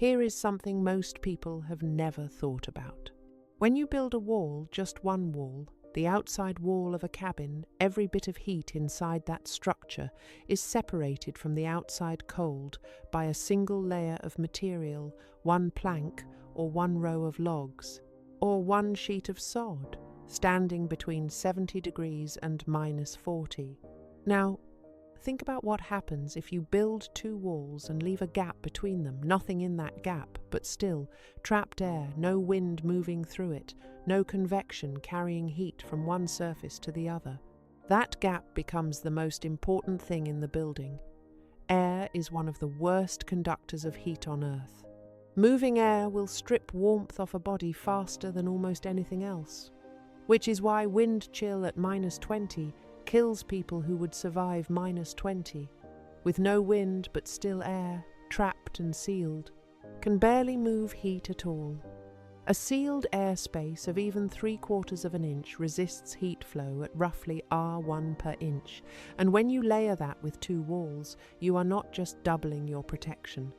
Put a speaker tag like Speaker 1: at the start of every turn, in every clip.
Speaker 1: Here is something most people have never thought about. When you build a wall, just one wall, the outside wall of a cabin, every bit of heat inside that structure is separated from the outside cold by a single layer of material, one plank or one row of logs, or one sheet of sod, standing between 70 degrees and -40. Now, think about what happens if you build two walls and leave a gap between them, nothing in that gap, but still, trapped air, no wind moving through it, no convection carrying heat from one surface to the other. That gap becomes the most important thing in the building. Air is one of the worst conductors of heat on Earth. Moving air will strip warmth off a body faster than almost anything else, which is why wind chill at -20 kills people who would survive -20, with no wind but still air, trapped and sealed, can barely move heat at all. A sealed airspace of even 3/4 of an inch resists heat flow at roughly R1 per inch, and when you layer that with two walls, you are not just doubling your protection.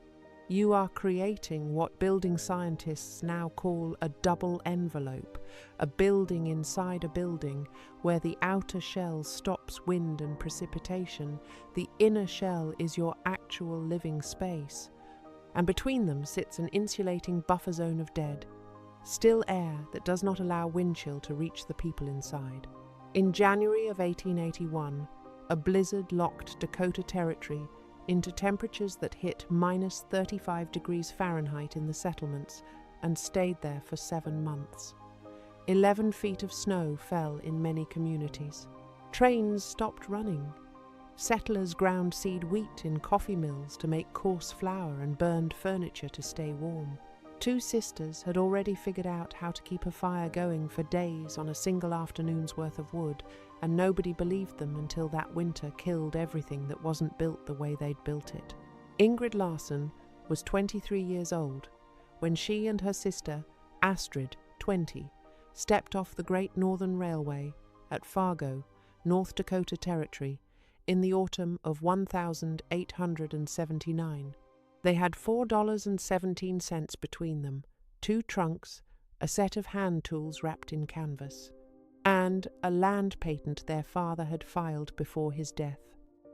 Speaker 1: You are creating what building scientists now call a double envelope, a building inside a building where the outer shell stops wind and precipitation. The inner shell is your actual living space, and between them sits an insulating buffer zone of dead, still air that does not allow wind chill to reach the people inside. In January of 1881, a blizzard locked Dakota Territory into temperatures that hit -35 degrees Fahrenheit in the settlements and stayed there for 7 months. 11 feet of snow fell in many communities. Trains stopped running. Settlers ground seed wheat in coffee mills to make coarse flour and burned furniture to stay warm. 2 sisters had already figured out how to keep a fire going for days on a single afternoon's worth of wood, and nobody believed them until that winter killed everything that wasn't built the way they'd built it. Ingrid Larson was 23 years old when she and her sister, Astrid, 20, stepped off the Great Northern Railway at Fargo, North Dakota Territory, in the autumn of 1879. They had $4.17 between them, 2 trunks, a set of hand tools wrapped in canvas, and a land patent their father had filed before his death.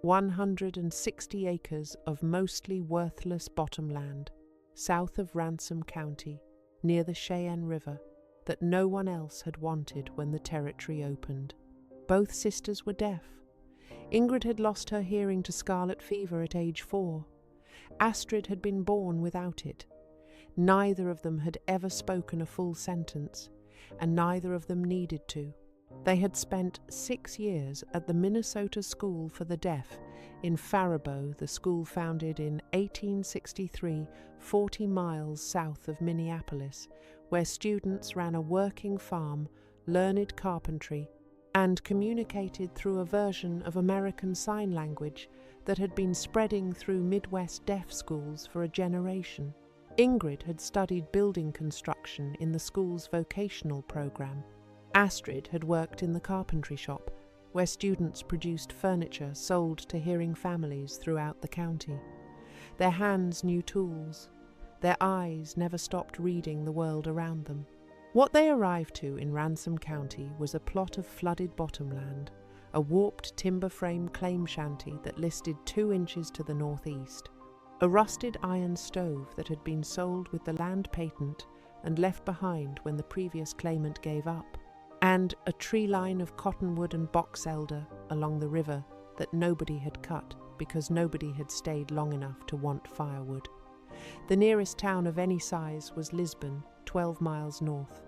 Speaker 1: 160 acres of mostly worthless bottomland, south of Ransom County, near the Sheyenne River, that no one else had wanted when the territory opened. Both sisters were deaf. Ingrid had lost her hearing to scarlet fever at age 4. Astrid had been born without it. Neither of them had ever spoken a full sentence, and neither of them needed to. They had spent 6 years at the Minnesota School for the Deaf in Faribault, the school founded in 1863, 40 miles south of Minneapolis, where students ran a working farm, learned carpentry, and communicated through a version of American Sign Language that had been spreading through Midwest deaf schools for a generation. Ingrid had studied building construction in the school's vocational program. Astrid had worked in the carpentry shop, where students produced furniture sold to hearing families throughout the county. Their hands knew tools. Their eyes never stopped reading the world around them. What they arrived to in Ransom County was a plot of flooded bottomland, a warped timber frame claim shanty that listed 2 inches to the northeast, a rusted iron stove that had been sold with the land patent and left behind when the previous claimant gave up, and a tree line of cottonwood and box elder along the river that nobody had cut because nobody had stayed long enough to want firewood. The nearest town of any size was Lisbon, 12 miles north.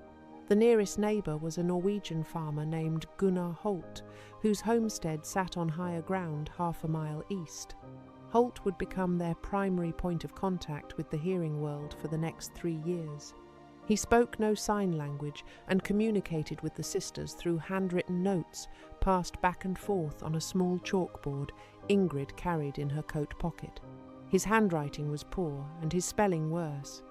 Speaker 1: The nearest neighbour was a Norwegian farmer named Gunnar Holt, whose homestead sat on higher ground half a mile east. Holt would become their primary point of contact with the hearing world for the next 3 years. He spoke no sign language and communicated with the sisters through handwritten notes passed back and forth on a small chalkboard Ingrid carried in her coat pocket. His handwriting was poor and his spelling worse,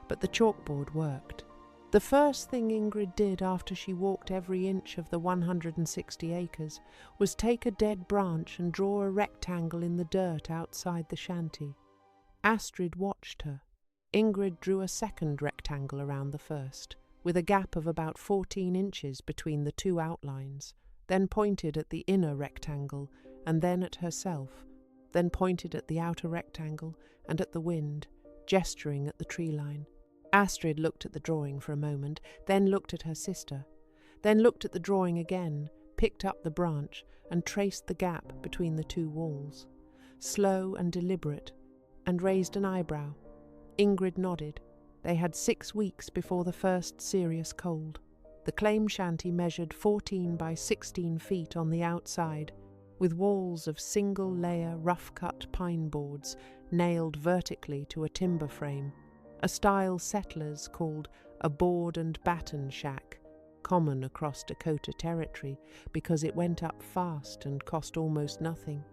Speaker 1: but the chalkboard worked. The first thing Ingrid did after she walked every inch of the 160 acres was take a dead branch and draw a rectangle in the dirt outside the shanty. Astrid watched her. Ingrid drew a second rectangle around the first, with a gap of about 14 inches between the two outlines, then pointed at the inner rectangle and then at herself, then pointed at the outer rectangle and at the wind, gesturing at the tree line. Astrid looked at the drawing for a moment, then looked at her sister, then looked at the drawing again, picked up the branch and traced the gap between the two walls, slow and deliberate, and raised an eyebrow. Ingrid nodded. They had 6 weeks before the first serious cold. The claim shanty measured 14 by 16 feet on the outside, with walls of single-layer rough-cut pine boards nailed vertically to a timber frame, a style settlers called a board and batten shack, common across Dakota Territory because it went up fast and cost almost nothing.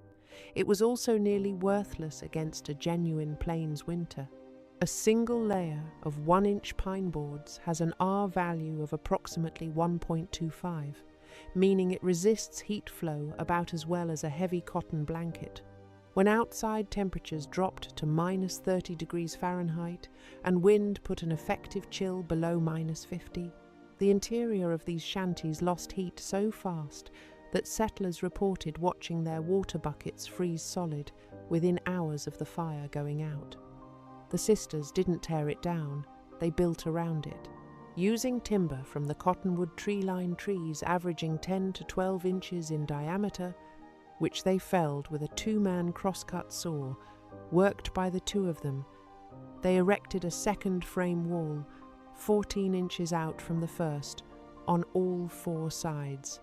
Speaker 1: It was also nearly worthless against a genuine plains winter. A single layer of 1-inch pine boards has an R value of approximately 1.25, meaning it resists heat flow about as well as a heavy cotton blanket. When outside temperatures dropped to minus 30 degrees Fahrenheit and wind put an effective chill below minus 50, the interior of these shanties lost heat so fast that settlers reported watching their water buckets freeze solid within hours of the fire going out. The sisters didn't tear it down, they built around it, using timber from the cottonwood tree-lined trees averaging 10 to 12 inches in diameter, which they felled with a 2-man crosscut saw, worked by the two of them. They erected a second frame wall, 14 inches out from the first, on all 4 sides.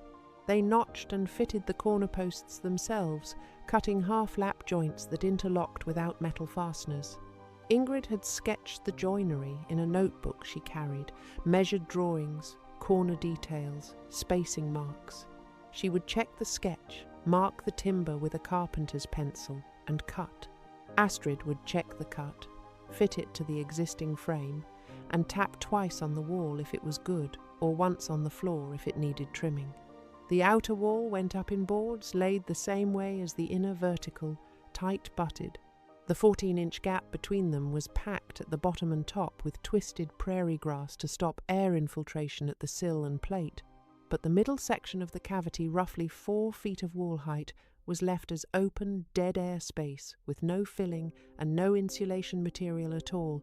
Speaker 1: They notched and fitted the corner posts themselves, cutting half-lap joints that interlocked without metal fasteners. Ingrid had sketched the joinery in a notebook she carried, measured drawings, corner details, spacing marks. She would check the sketch, mark the timber with a carpenter's pencil, and cut. Astrid would check the cut, fit it to the existing frame, and tap twice on the wall if it was good, or once on the floor if it needed trimming. The outer wall went up in boards laid the same way as the inner vertical, tight-butted. The 14-inch gap between them was packed at the bottom and top with twisted prairie grass to stop air infiltration at the sill and plate, but the middle section of the cavity, roughly 4 feet of wall height, was left as open, dead air space with no filling and no insulation material at all,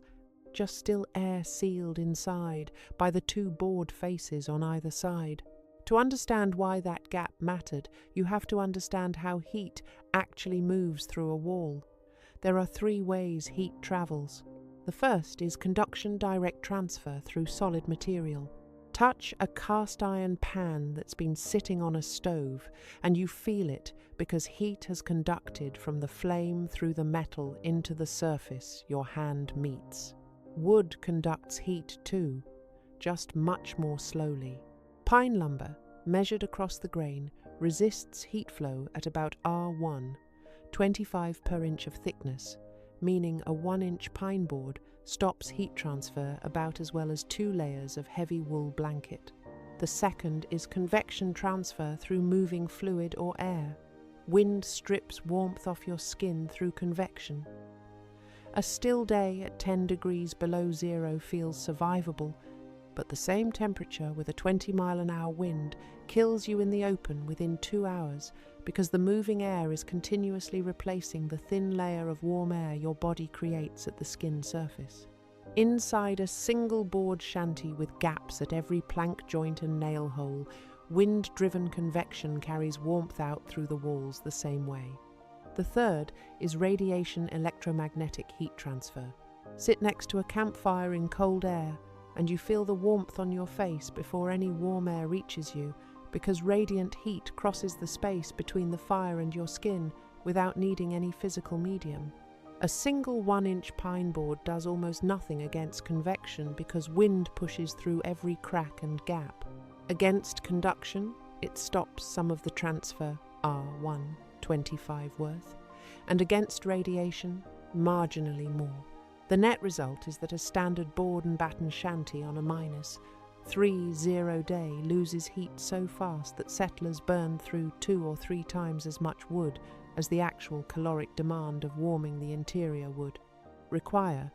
Speaker 1: just still air sealed inside by the 2 board faces on either side. To understand why that gap mattered, you have to understand how heat actually moves through a wall. There are 3 ways heat travels. The first is conduction direct transfer through solid material. Touch a cast iron pan that's been sitting on a stove and you feel it because heat has conducted from the flame through the metal into the surface your hand meets. Wood conducts heat too, just much more slowly. Pine lumber, measured across the grain, resists heat flow at about R1, 25 per inch of thickness, meaning a 1-inch pine board stops heat transfer about as well as 2 layers of heavy wool blanket. The second is convection transfer through moving fluid or air. Wind strips warmth off your skin through convection. A still day at 10 degrees below zero feels survivable, but the same temperature with a 20-mile-an-hour wind kills you in the open within 2 hours because the moving air is continuously replacing the thin layer of warm air your body creates at the skin surface. Inside a single board shanty with gaps at every plank joint and nail hole, wind-driven convection carries warmth out through the walls the same way. The third is radiation electromagnetic heat transfer. Sit next to a campfire in cold air, and you feel the warmth on your face before any warm air reaches you, because radiant heat crosses the space between the fire and your skin without needing any physical medium. A single 1-inch pine board does almost nothing against convection because wind pushes through every crack and gap. Against conduction, it stops some of the transfer, R1, 25 worth, and against radiation, marginally more. The net result is that a standard board and batten shanty on a minus 3-0 day loses heat so fast that settlers burn through 2 or 3 times as much wood as the actual caloric demand of warming the interior would require,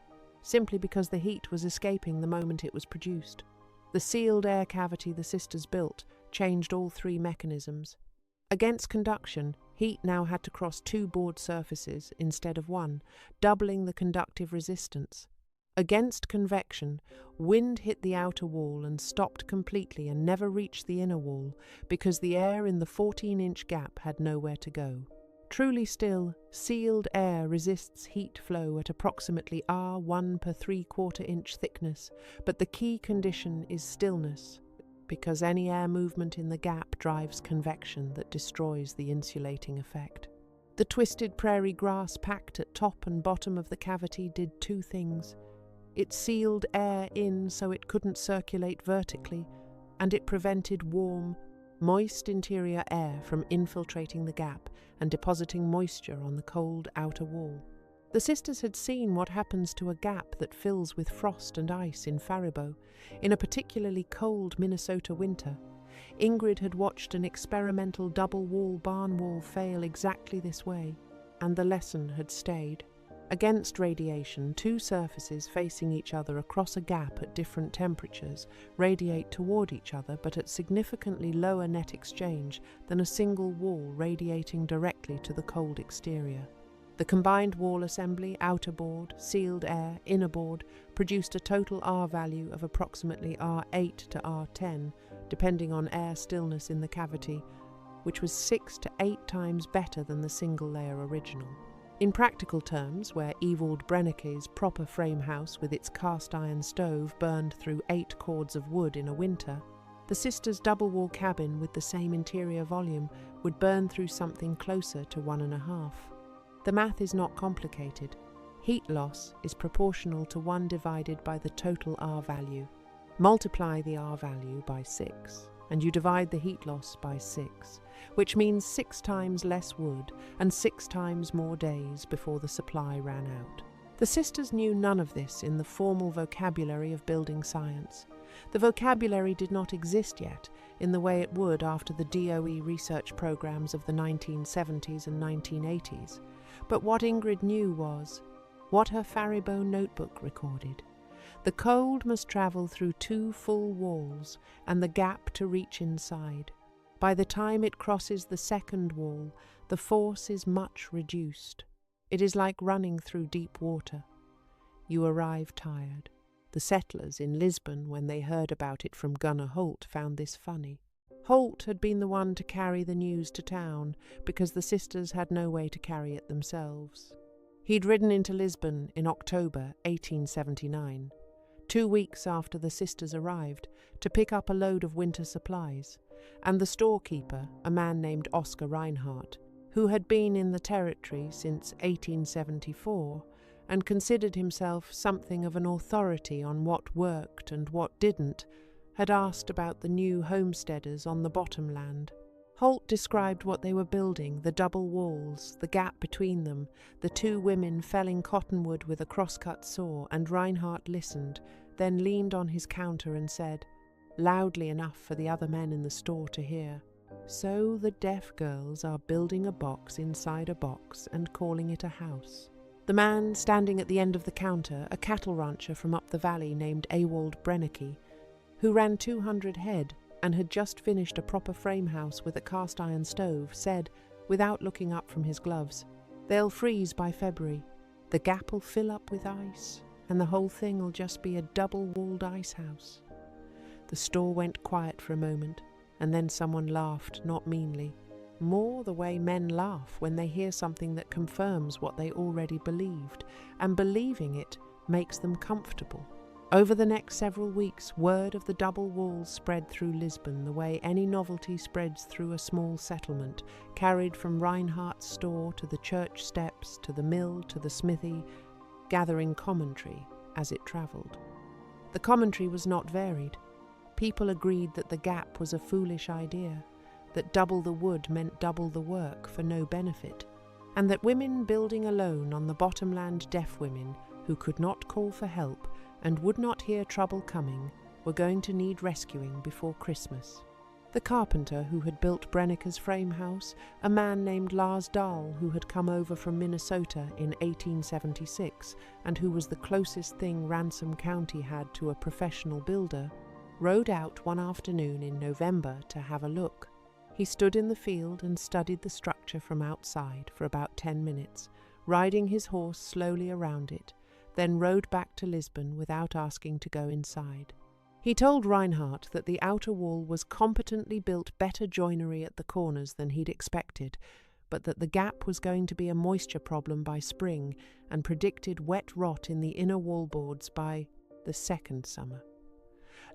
Speaker 1: simply because the heat was escaping the moment it was produced. The sealed air cavity the sisters built changed all three mechanisms. Against conduction, heat now had to cross two board surfaces instead of one, doubling the conductive resistance. Against convection, wind hit the outer wall and stopped completely and never reached the inner wall because the air in the 14-inch gap had nowhere to go. Truly still, sealed air resists heat flow at approximately R1 per 3/4 inch thickness, but the key condition is stillness, because any air movement in the gap drives convection that destroys the insulating effect. The twisted prairie grass packed at top and bottom of the cavity did two things. It sealed air in so it couldn't circulate vertically, and it prevented warm, moist interior air from infiltrating the gap and depositing moisture on the cold outer wall. The sisters had seen what happens to a gap that fills with frost and ice in Faribault, in a particularly cold Minnesota winter. Ingrid had watched an experimental double-wall barn wall fail exactly this way, and the lesson had stayed. Against radiation, two surfaces facing each other across a gap at different temperatures radiate toward each other but at significantly lower net exchange than a single wall radiating directly to the cold exterior. The combined wall assembly, outer board, sealed air, inner board, produced a total R value of approximately R8 to R10, depending on air stillness in the cavity, which was 6 to 8 times better than the single-layer original. In practical terms, where Ewald Brenneke's proper frame house with its cast-iron stove burned through 8 cords of wood in a winter, the sisters' double-wall cabin with the same interior volume would burn through something closer to 1.5. The math is not complicated. Heat loss is proportional to 1 divided by the total R value. Multiply the R value by 6, and you divide the heat loss by 6, which means 6 times less wood and 6 times more days before the supply ran out. The sisters knew none of this in the formal vocabulary of building science. The vocabulary did not exist yet in the way it would after the DOE research programs of the 1970s and 1980s. But what Ingrid knew was what her Faribault notebook recorded. The cold must travel through 2 full walls and the gap to reach inside. By the time it crosses the second wall, the force is much reduced. It is like running through deep water. You arrive tired. The settlers in Lisbon, when they heard about it from Gunnar Holt, found this funny. Holt had been the one to carry the news to town because the sisters had no way to carry it themselves. He'd ridden into Lisbon in October 1879, 2 weeks after the sisters arrived, to pick up a load of winter supplies, and the storekeeper, a man named Oscar Reinhardt, who had been in the territory since 1874 and considered himself something of an authority on what worked and what didn't, had asked about the new homesteaders on the bottomland. Holt described what they were building, the double walls, the gap between them, the 2 women felling cottonwood with a crosscut saw, and Reinhardt listened, then leaned on his counter and said, loudly enough for the other men in the store to hear, "So the deaf girls are building a box inside a box and calling it a house." The man standing at the end of the counter, a cattle rancher from up the valley named Ewald Brenneke, who ran 200 head and had just finished a proper frame house with a cast-iron stove, said, without looking up from his gloves, "They'll freeze by February. The gap'll fill up with ice, and the whole thing'll just be a double-walled ice house." The store went quiet for a moment, and then someone laughed, not meanly, more the way men laugh when they hear something that confirms what they already believed, and believing it makes them comfortable. Over the next several weeks, word of the double walls spread through Lisbon the way any novelty spreads through a small settlement, carried from Reinhardt's store to the church steps, to the mill, to the smithy, gathering commentary as it travelled. The commentary was not varied. People agreed that the gap was a foolish idea, that double the wood meant double the work for no benefit, and that women building alone on the bottomland, deaf women who could not call for help and would not hear trouble coming, were going to need rescuing before Christmas. The carpenter who had built Brenniker's frame house, a man named Lars Dahl who had come over from Minnesota in 1876 and who was the closest thing Ransom County had to a professional builder, rode out one afternoon in November to have a look. He stood in the field and studied the structure from outside for about 10 minutes, riding his horse slowly around it, then rode back to Lisbon without asking to go inside. He told Reinhardt that the outer wall was competently built, better joinery at the corners than he'd expected, but that the gap was going to be a moisture problem by spring and predicted wet rot in the inner wallboards by the second summer.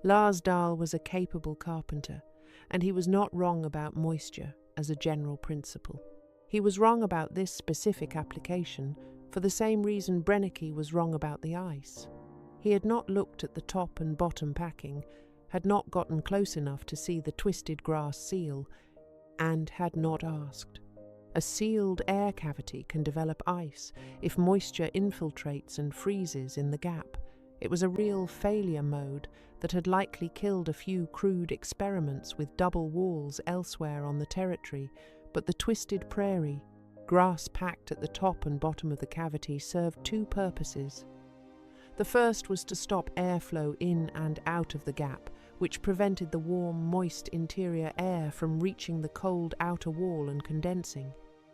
Speaker 1: Lars Dahl was a capable carpenter, and he was not wrong about moisture as a general principle. He was wrong about this specific application for the same reason Brennecke was wrong about the ice. He had not looked at the top and bottom packing, had not gotten close enough to see the twisted grass seal, and had not asked. A sealed air cavity can develop ice if moisture infiltrates and freezes in the gap. It was a real failure mode that had likely killed a few crude experiments with double walls elsewhere on the territory, but the twisted prairie, grass packed at the top and bottom of the cavity, served two purposes. The first was to stop airflow in and out of the gap, which prevented the warm, moist interior air from reaching the cold outer wall and condensing.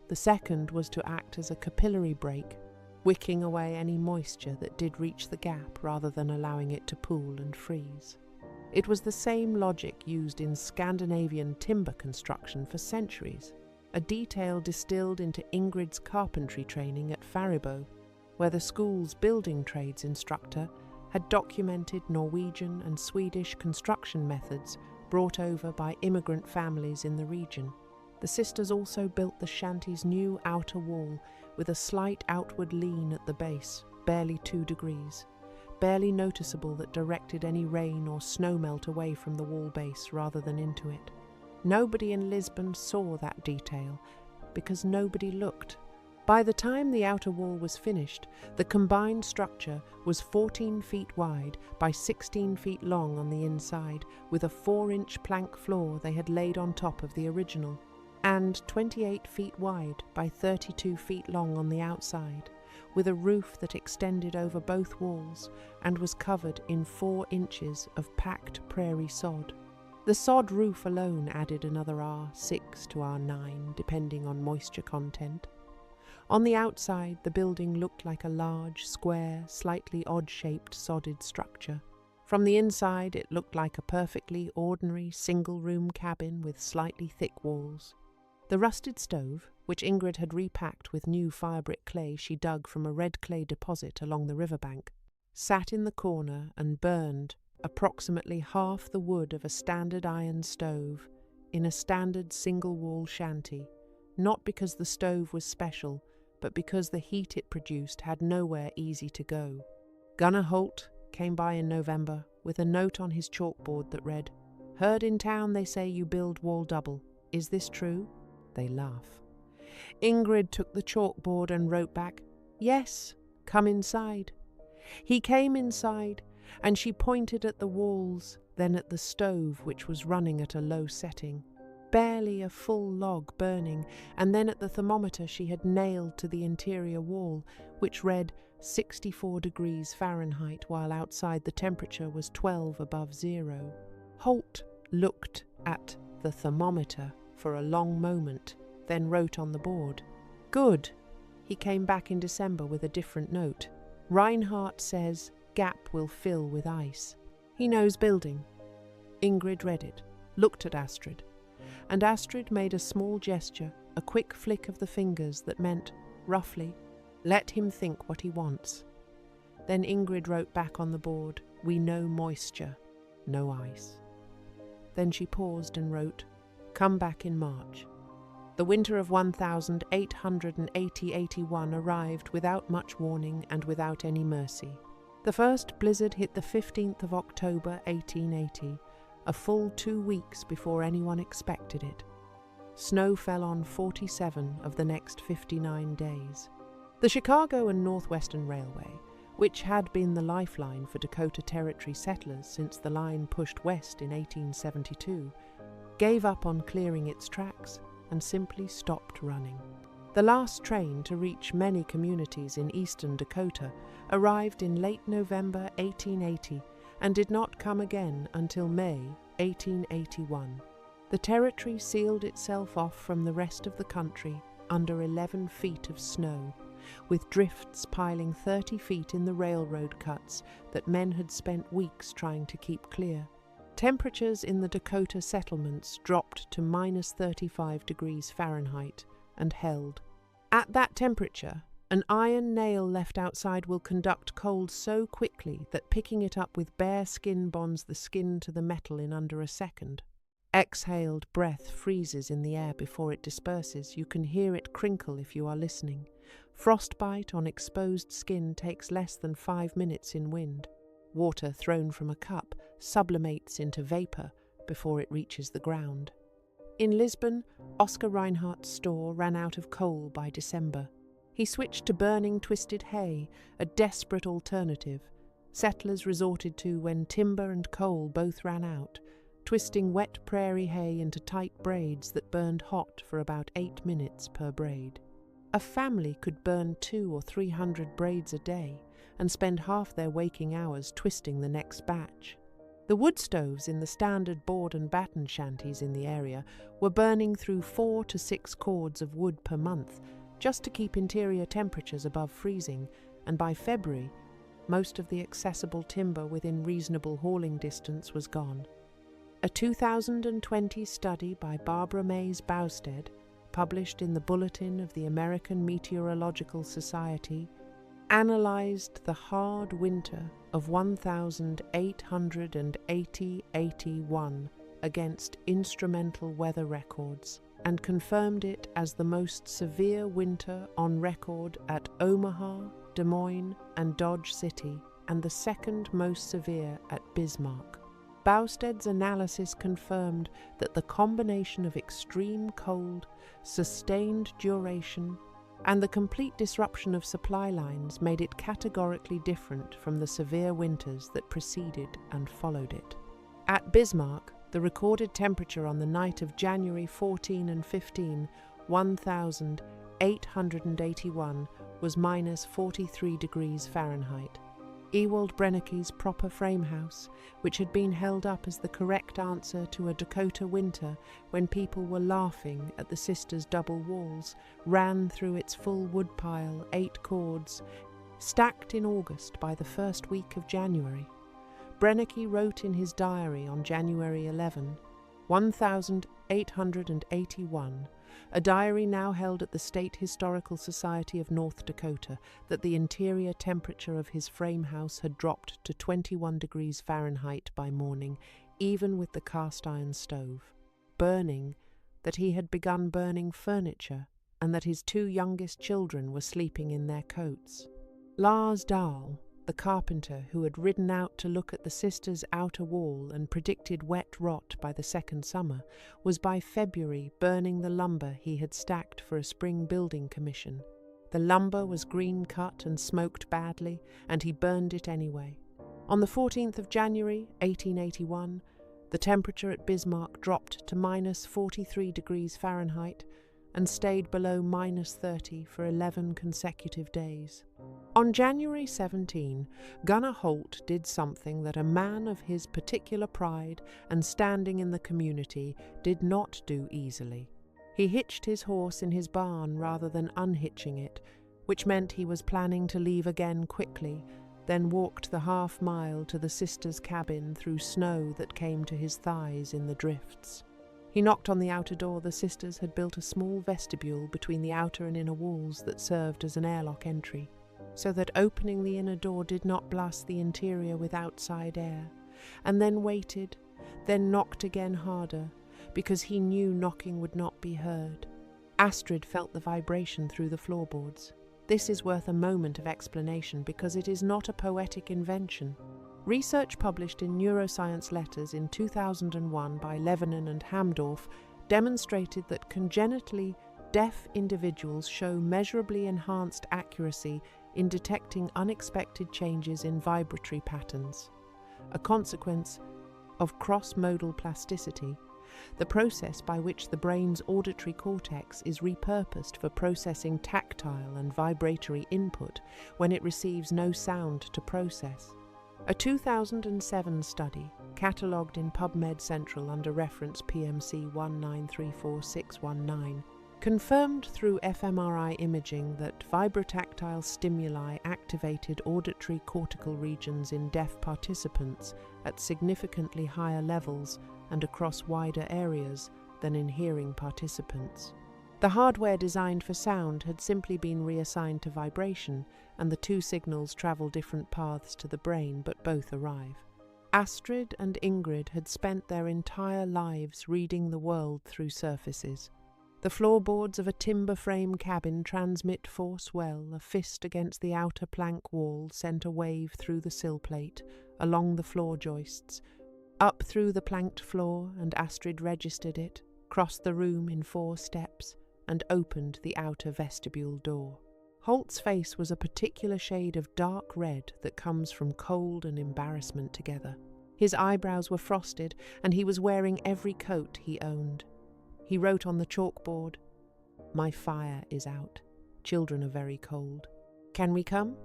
Speaker 1: The second was to act as a capillary break, wicking away any moisture that did reach the gap rather than allowing it to pool and freeze. It was the same logic used in Scandinavian timber construction for centuries, a detail distilled into Ingrid's carpentry training at Faribault, where the school's building trades instructor had documented Norwegian and Swedish construction methods brought over by immigrant families in the region. The sisters also built the shanty's new outer wall with a slight outward lean at the base, barely 2 degrees, barely noticeable that directed any rain or snowmelt away from the wall base rather than into it. Nobody in Lisbon saw that detail because nobody looked. By the time the outer wall was finished, the combined structure was 14 feet wide by 16 feet long on the inside, with a 4-inch plank floor they had laid on top of the original, and 28 feet wide by 32 feet long on the outside, with a roof that extended over both walls and was covered in 4 inches of packed prairie sod. The sod roof alone added another R6 to R9, depending on moisture content. On the outside, the building looked like a large, square, slightly odd-shaped sodded structure. From the inside, it looked like a perfectly ordinary single-room cabin with slightly thick walls. The rusted stove, which Ingrid had repacked with new firebrick clay she dug from a red clay deposit along the riverbank, sat in the corner and burned approximately half the wood of a standard iron stove in a standard single-wall shanty, not because the stove was special, but because the heat it produced had nowhere easy to go. Gunnar Holt came by in November with a note on his chalkboard that read, "Heard in town they say you build wall double. Is this true?" They laugh. Ingrid took the chalkboard and wrote back, "Yes, come inside." He came inside, and she pointed at the walls, then at the stove, which was running at a low setting. Barely a full log burning, and then at the thermometer she had nailed to the interior wall, which read 64 degrees Fahrenheit, while outside the temperature was 12 above zero. Holt looked at the thermometer for a long moment, then wrote on the board, "Good." He came back in December with a different note. "Reinhardt says gap will fill with ice. He knows building." Ingrid read it, looked at Astrid, and Astrid made a small gesture, a quick flick of the fingers that meant, roughly, "Let him think what he wants." Then Ingrid wrote back on the board, "We know moisture, no ice." Then she paused and wrote, "Come back in March." The winter of 1880-81 arrived without much warning and without any mercy. The first blizzard hit the 15th of October 1880, a full 2 weeks before anyone expected it. Snow fell on 47 of the next 59 days. The Chicago and Northwestern Railway, which had been the lifeline for Dakota Territory settlers since the line pushed west in 1872, gave up on clearing its tracks and simply stopped running. The last train to reach many communities in eastern Dakota arrived in late November 1880 and did not come again until May 1881. The territory sealed itself off from the rest of the country under 11 feet of snow, with drifts piling 30 feet in the railroad cuts that men had spent weeks trying to keep clear. Temperatures in the Dakota settlements dropped to minus 35 degrees Fahrenheit and held. At that temperature, an iron nail left outside will conduct cold so quickly that picking it up with bare skin bonds the skin to the metal in under a second. Exhaled breath freezes in the air before it disperses. You can hear it crinkle if you are listening. Frostbite on exposed skin takes less than 5 minutes in wind. Water thrown from a cup sublimates into vapor before it reaches the ground. In Lisbon, Oscar Reinhardt's store ran out of coal by December. He switched to burning twisted hay, a desperate alternative settlers resorted to when timber and coal both ran out, twisting wet prairie hay into tight braids that burned hot for about 8 minutes per braid. A family could burn 200 or 300 braids a day and spend half their waking hours twisting the next batch. The wood stoves in the standard board and batten shanties in the area were burning through 4 to 6 cords of wood per month just to keep interior temperatures above freezing, and by February, most of the accessible timber within reasonable hauling distance was gone. A 2020 study by Barbara Mays Boustead, published in the Bulletin of the American Meteorological Society, analyzed the hard winter of 1880-81 against instrumental weather records and confirmed it as the most severe winter on record at Omaha, Des Moines, and Dodge City, and the second most severe at Bismarck. Boustead's analysis confirmed that the combination of extreme cold, sustained duration, and the complete disruption of supply lines made it categorically different from the severe winters that preceded and followed it. At Bismarck, the recorded temperature on the night of January 14 and 15, 1881, was minus 43 degrees Fahrenheit. Ewald Brenneke's proper frame house, which had been held up as the correct answer to a Dakota winter when people were laughing at the sisters' double walls, ran through its full woodpile 8 cords, stacked in August by the first week of January. Brenneke wrote in his diary on January 11, 1881, a diary now held at the State Historical Society of North Dakota, that the interior temperature of his frame house had dropped to 21 degrees Fahrenheit by morning, even with the cast-iron stove. Burning, that he had begun burning furniture, and that his 2 youngest children were sleeping in their coats. Lars Dahl, the carpenter who had ridden out to look at the sisters' outer wall and predicted wet rot by the second summer, was by February burning the lumber he had stacked for a spring building commission. The lumber was green cut and smoked badly, and he burned it anyway. On the 14th of January, 1881, the temperature at Bismarck dropped to minus 43 degrees Fahrenheit and stayed below minus 30 for 11 consecutive days. On January 17, Gunnar Holt did something that a man of his particular pride and standing in the community did not do easily. He hitched his horse in his barn rather than unhitching it, which meant he was planning to leave again quickly, then walked the half-mile to the sisters' cabin through snow that came to his thighs in the drifts. He knocked on the outer door. The sisters had built a small vestibule between the outer and inner walls that served as an airlock entry, so that opening the inner door did not blast the interior with outside air, and then waited, then knocked again harder, because he knew knocking would not be heard. Astrid felt the vibration through the floorboards. This is worth a moment of explanation because it is not a poetic invention. Research published in Neuroscience Letters in 2001 by Levinan and Hamdorf demonstrated that congenitally deaf individuals show measurably enhanced accuracy in detecting unexpected changes in vibratory patterns, a consequence of cross-modal plasticity, the process by which the brain's auditory cortex is repurposed for processing tactile and vibratory input when it receives no sound to process. A 2007 study, catalogued in PubMed Central under reference PMC 1934619, confirmed through fMRI imaging that vibrotactile stimuli activated auditory cortical regions in deaf participants at significantly higher levels and across wider areas than in hearing participants. The hardware designed for sound had simply been reassigned to vibration, and the two signals travel different paths to the brain, but both arrive. Astrid and Ingrid had spent their entire lives reading the world through surfaces. The floorboards of a timber frame cabin transmit force well. A fist against the outer plank wall sent a wave through the sill plate, along the floor joists, up through the planked floor, and Astrid registered it, crossed the room in 4 steps, and opened the outer vestibule door. Holt's face was a particular shade of dark red that comes from cold and embarrassment together. His eyebrows were frosted, and he was wearing every coat he owned. He wrote on the chalkboard, "My fire is out. Children are very cold. Can we come?"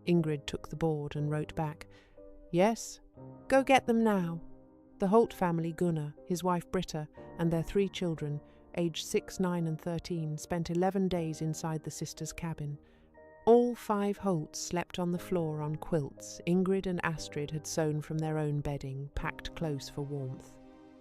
Speaker 1: Ingrid took the board and wrote back, "Yes, go get them now." The Holt family, Gunnar, his wife Britta, and their 3 children, aged 6, 9 and 13, spent 11 days inside the sisters' cabin. All 5 Holts slept on the floor on quilts Ingrid and Astrid had sewn from their own bedding, packed close for warmth.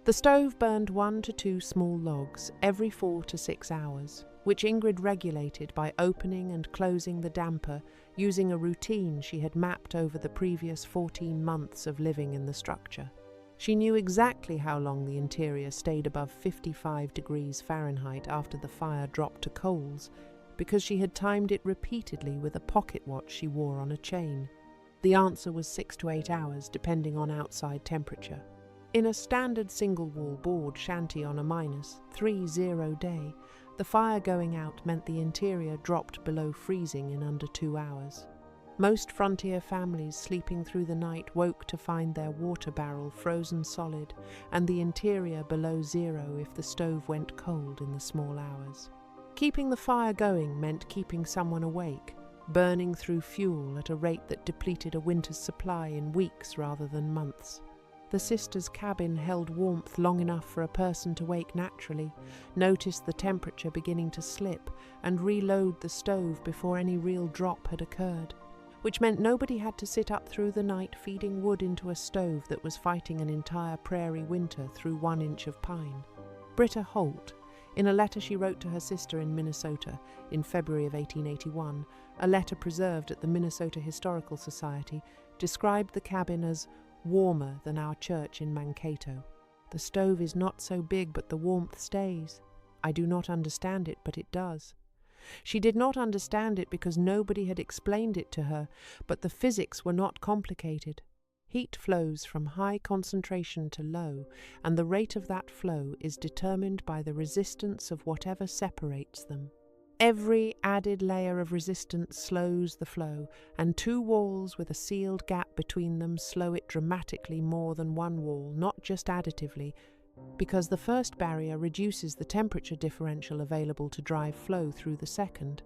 Speaker 1: The stove burned 1 to 2 small logs every 4 to 6 hours, which Ingrid regulated by opening and closing the damper using a routine she had mapped over the previous 14 months of living in the structure. She knew exactly how long the interior stayed above 55 degrees Fahrenheit after the fire dropped to coals, because she had timed it repeatedly with a pocket watch she wore on a chain. The answer was 6 to 8 hours, depending on outside temperature. In a standard single-wall board shanty on a -30 day, the fire going out meant the interior dropped below freezing in under 2 hours. Most frontier families sleeping through the night woke to find their water barrel frozen solid and the interior below 0 if the stove went cold in the small hours. Keeping the fire going meant keeping someone awake, burning through fuel at a rate that depleted a winter's supply in weeks rather than months. The sisters' cabin held warmth long enough for a person to wake naturally, notice the temperature beginning to slip, and reload the stove before any real drop had occurred, which meant nobody had to sit up through the night feeding wood into a stove that was fighting an entire prairie winter through 1 inch of pine. Britta Holt, in a letter she wrote to her sister in Minnesota in February of 1881, a letter preserved at the Minnesota Historical Society, described the cabin as warmer than our church in Mankato. "The stove is not so big, but the warmth stays. I do not understand it, but it does." She did not understand it because nobody had explained it to her, but the physics were not complicated. Heat flows from high concentration to low, and the rate of that flow is determined by the resistance of whatever separates them. Every added layer of resistance slows the flow, and 2 walls with a sealed gap between them slow it dramatically more than 1 wall, not just additively, because the first barrier reduces the temperature differential available to drive flow through the second.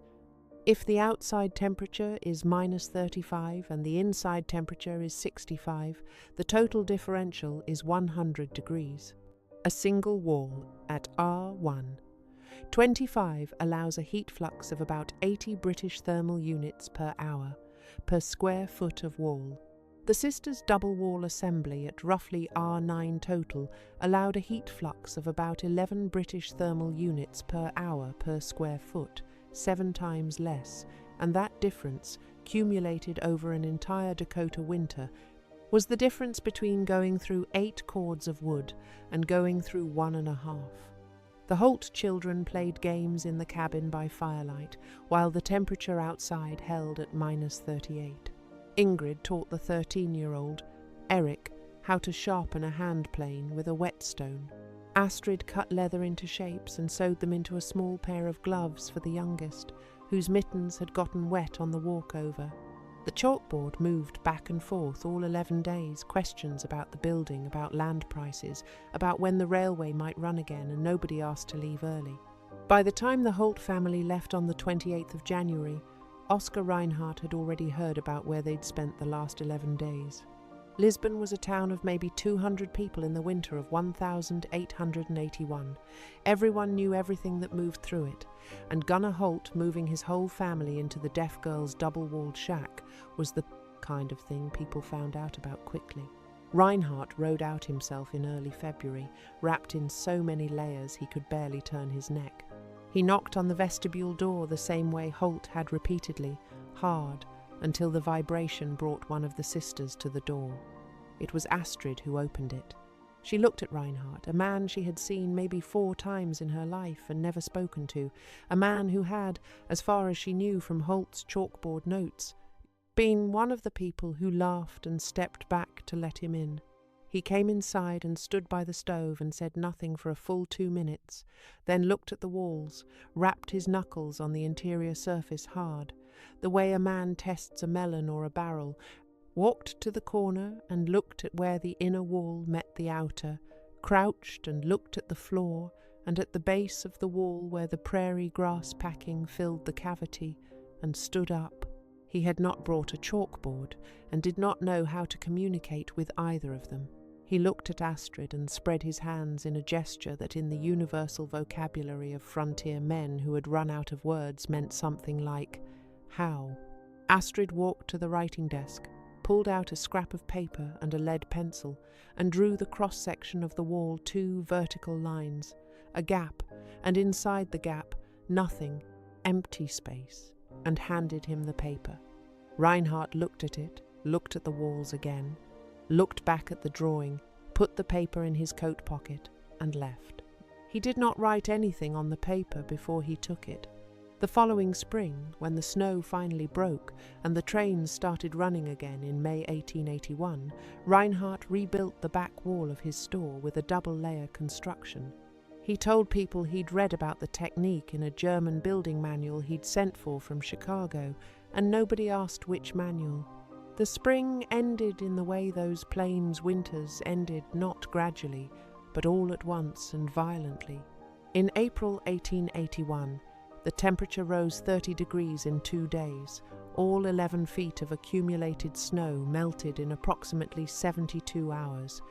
Speaker 1: If the outside temperature is -35 and the inside temperature is 65, the total differential is 100 degrees. A single wall at R1. 25 allows a heat flux of about 80 British thermal units per hour, per square foot of wall. The sisters' double wall assembly at roughly R9 total allowed a heat flux of about 11 British thermal units per hour per square foot, 7 times less, and that difference, cumulated over an entire Dakota winter, was the difference between going through 8 cords of wood and going through 1.5. The Holt children played games in the cabin by firelight, while the temperature outside held at -38. Ingrid taught the 13-year-old, Eric, how to sharpen a hand plane with a whetstone. Astrid cut leather into shapes and sewed them into a small pair of gloves for the youngest, whose mittens had gotten wet on the walkover. The chalkboard moved back and forth all 11 days, questions about the building, about land prices, about when the railway might run again, and nobody asked to leave early. By the time the Holt family left on the 28th of January, Oscar Reinhardt had already heard about where they'd spent the last 11 days. Lisbon was a town of maybe 200 people in the winter of 1881. Everyone knew everything that moved through it, and Gunnar Holt moving his whole family into the deaf girl's double-walled shack was the kind of thing people found out about quickly. Reinhardt rode out himself in early February, wrapped in so many layers he could barely turn his neck. He knocked on the vestibule door the same way Holt had repeatedly, hard, until the vibration brought one of the sisters to the door. It was Astrid who opened it. She looked at Reinhardt, a man she had seen maybe 4 times in her life and never spoken to, a man who had, as far as she knew from Holt's chalkboard notes, been one of the people who laughed and stepped back to let him in. He came inside and stood by the stove and said nothing for a full 2 minutes, then looked at the walls, rapped his knuckles on the interior surface hard, the way a man tests a melon or a barrel, walked to the corner and looked at where the inner wall met the outer, crouched and looked at the floor and at the base of the wall where the prairie grass packing filled the cavity, and stood up. He had not brought a chalkboard and did not know how to communicate with either of them. He looked at Astrid and spread his hands in a gesture that in the universal vocabulary of frontier men who had run out of words meant something like, "How?" Astrid walked to the writing desk, pulled out a scrap of paper and a lead pencil, and drew the cross-section of the wall 2 vertical lines, a gap, and inside the gap, nothing, empty space, and handed him the paper. Reinhardt looked at it, looked at the walls again, looked back at the drawing, put the paper in his coat pocket, and left. He did not write anything on the paper before he took it. The following spring, when the snow finally broke and the trains started running again in May 1881, Reinhardt rebuilt the back wall of his store with a double-layer construction. He told people he'd read about the technique in a German building manual he'd sent for from Chicago, and nobody asked which manual. The spring ended in the way those plains winters ended, not gradually, but all at once and violently. In April 1881, the temperature rose 30 degrees in 2 days. All 11 feet of accumulated snow melted in approximately 72 hours.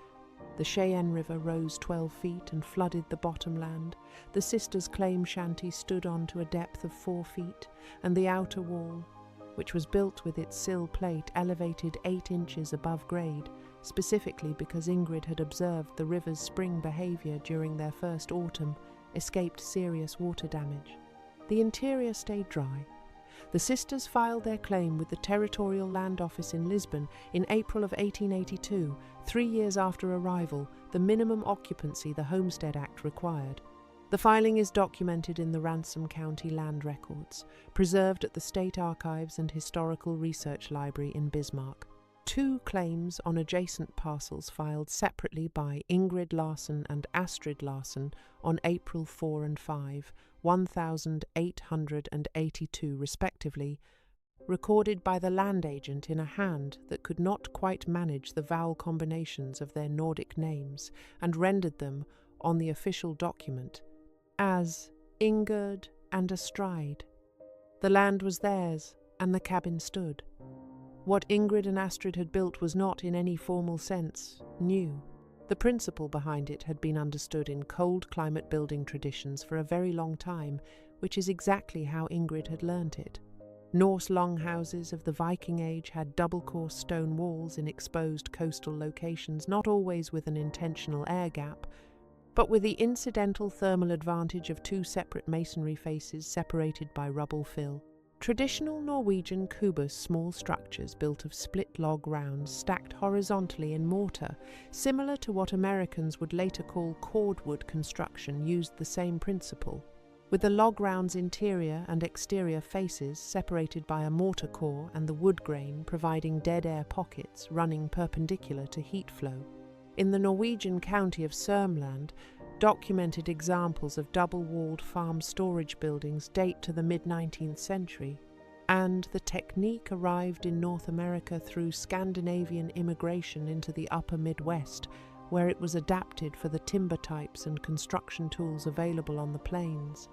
Speaker 1: The Sheyenne River rose 12 feet and flooded the bottomland. The sisters' claim shanty stood on to a depth of 4 feet, and the outer wall, which was built with its sill plate elevated 8 inches above grade, specifically because Ingrid had observed the river's spring behavior during their first autumn, escaped serious water damage. The interior stayed dry. The sisters filed their claim with the Territorial Land Office in Lisbon in April of 1882, 3 years after arrival, the minimum occupancy the Homestead Act required. The filing is documented in the Ransom County Land Records, preserved at the State Archives and Historical Research Library in Bismarck. 2 claims on adjacent parcels filed separately by Ingrid Larsen and Astrid Larsen on April 4 and 5, 1882 respectively, recorded by the land agent in a hand that could not quite manage the vowel combinations of their Nordic names, and rendered them, on the official document, as Ingerd and Astride. The land was theirs, and the cabin stood. What Ingrid and Astrid had built was not, in any formal sense, new. The principle behind it had been understood in cold climate building traditions for a very long time, which is exactly how Ingrid had learnt it. Norse longhouses of the Viking Age had double-course stone walls in exposed coastal locations, not always with an intentional air gap, but with the incidental thermal advantage of 2 separate masonry faces separated by rubble fill. Traditional Norwegian kubus, small structures built of split log rounds stacked horizontally in mortar, similar to what Americans would later call cordwood construction, used the same principle, with the log rounds' interior and exterior faces separated by a mortar core and the wood grain providing dead air pockets running perpendicular to heat flow. In the Norwegian county of Sørmland, documented examples of double-walled farm storage buildings date to the mid-19th century. and the technique arrived in North America through Scandinavian immigration into the upper Midwest, where it was adapted for the timber types and construction tools available on the plains.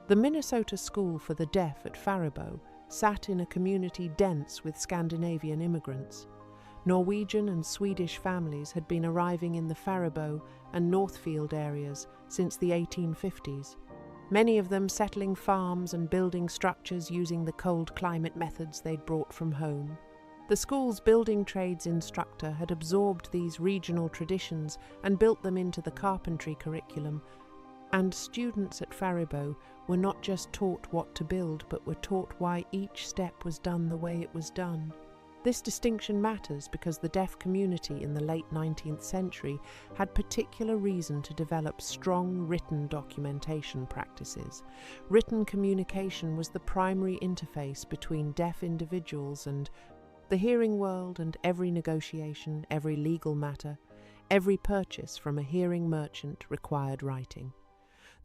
Speaker 1: The Minnesota School for the Deaf at Faribault sat in a community dense with Scandinavian immigrants. Norwegian and Swedish families had been arriving in the Faribault and Northfield areas since the 1850s, many of them settling farms and building structures using the cold climate methods they'd brought from home. The school's building trades instructor had absorbed these regional traditions and built them into the carpentry curriculum, and students at Faribault were not just taught what to build, but were taught why each step was done the way it was done. This distinction matters because the deaf community in the late 19th century had particular reason to develop strong written documentation practices. Written communication was the primary interface between deaf individuals and the hearing world, and every negotiation, every legal matter, every purchase from a hearing merchant required writing.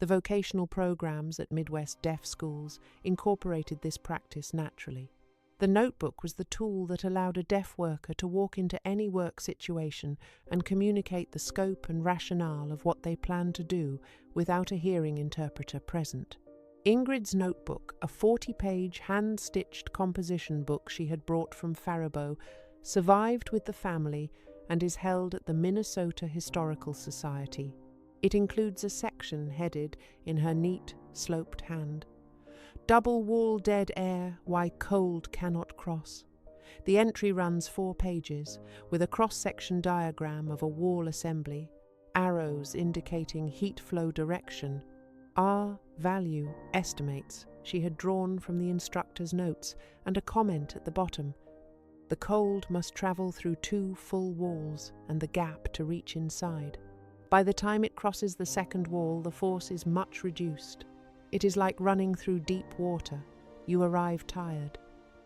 Speaker 1: The vocational programs at Midwest deaf schools incorporated this practice naturally. The notebook was the tool that allowed a deaf worker to walk into any work situation and communicate the scope and rationale of what they planned to do without a hearing interpreter present. Ingrid's notebook, a 40-page hand-stitched composition book she had brought from Faribault, survived with the family and is held at the Minnesota Historical Society. It includes a section headed, in her neat, sloped hand, "Double Wall Dead Air, Why Cold Cannot Cross." The entry runs 4 pages, with a cross-section diagram of a wall assembly, arrows indicating heat flow direction. R. Value estimates she had drawn from the instructor's notes, and a comment at the bottom. The cold must travel through 2 full walls and the gap to reach inside. By the time it crosses the second wall, the force is much reduced. It is like running through deep water. You arrive tired.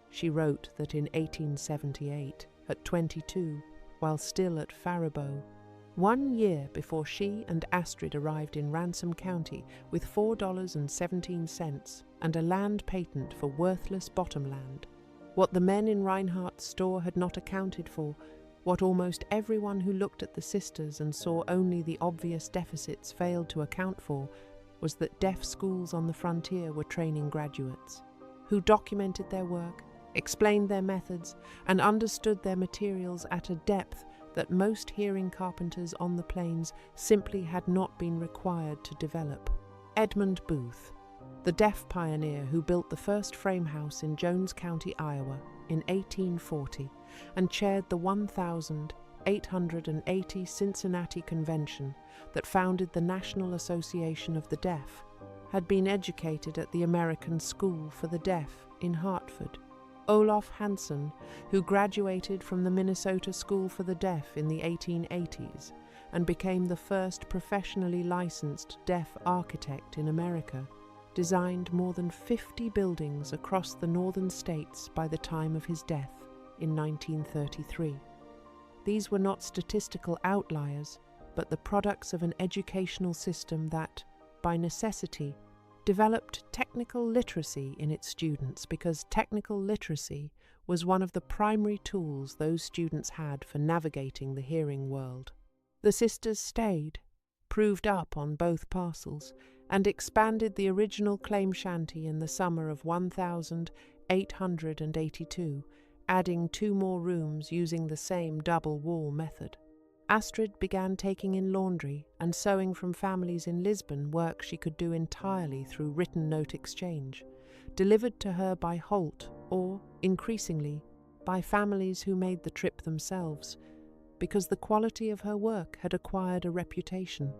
Speaker 1: She wrote that in 1878, at 22, while still at Faribault, 1 year before she and Astrid arrived in Ransom County with $4.17 and a land patent for worthless bottomland. What the men in Reinhardt's store had not accounted for, what almost everyone who looked at the sisters and saw only the obvious deficits failed to account for, was that deaf schools on the frontier were training graduates who documented their work, explained their methods, and understood their materials at a depth that most hearing carpenters on the plains simply had not been required to develop. Edmund Booth, the deaf pioneer who built the first frame house in Jones County, Iowa, in 1840, and chaired the 1880 Cincinnati Convention that founded the National Association of the Deaf, had been educated at the American School for the Deaf in Hartford. Olaf Hansen, who graduated from the Minnesota School for the Deaf in the 1880s and became the first professionally licensed deaf architect in America, designed more than 50 buildings across the northern states by the time of his death in 1933. These were not statistical outliers, but the products of an educational system that, by necessity, developed technical literacy in its students, because technical literacy was one of the primary tools those students had for navigating the hearing world. The sisters stayed, proved up on both parcels, and expanded the original claim shanty in the summer of 1882, adding 2 more rooms using the same double wall method. Astrid began taking in laundry and sewing from families in Lisbon, work she could do entirely through written note exchange, delivered to her by Holt or, increasingly, by families who made the trip themselves, because the quality of her work had acquired a reputation.